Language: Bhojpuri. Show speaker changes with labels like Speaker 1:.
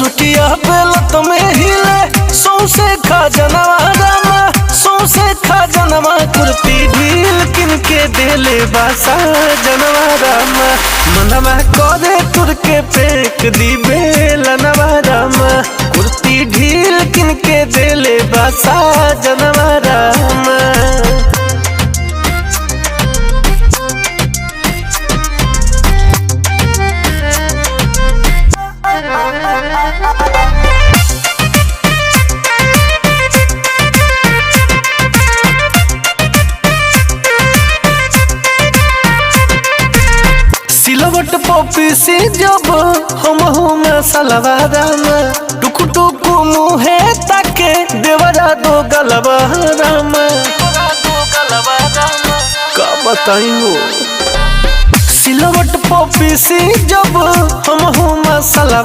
Speaker 1: रोटिया बेलत में हिले सौसे खा जनवा रामा, सौसे खा जनवा। कुर्ती ढील किन के देले बासा जनवा रामा, मनवा करे तुर के फेंक दी बेलनवा रामा। कुर्ती ढील किन के देले बासा जनवा रामा। सिलवट पॉपी से जब हम मसलवा रामा, टुक टुक मुहे ताके देवरा दो गलवा रामा। का बताई हो सिलवट पॉपी से जब हम मसलवा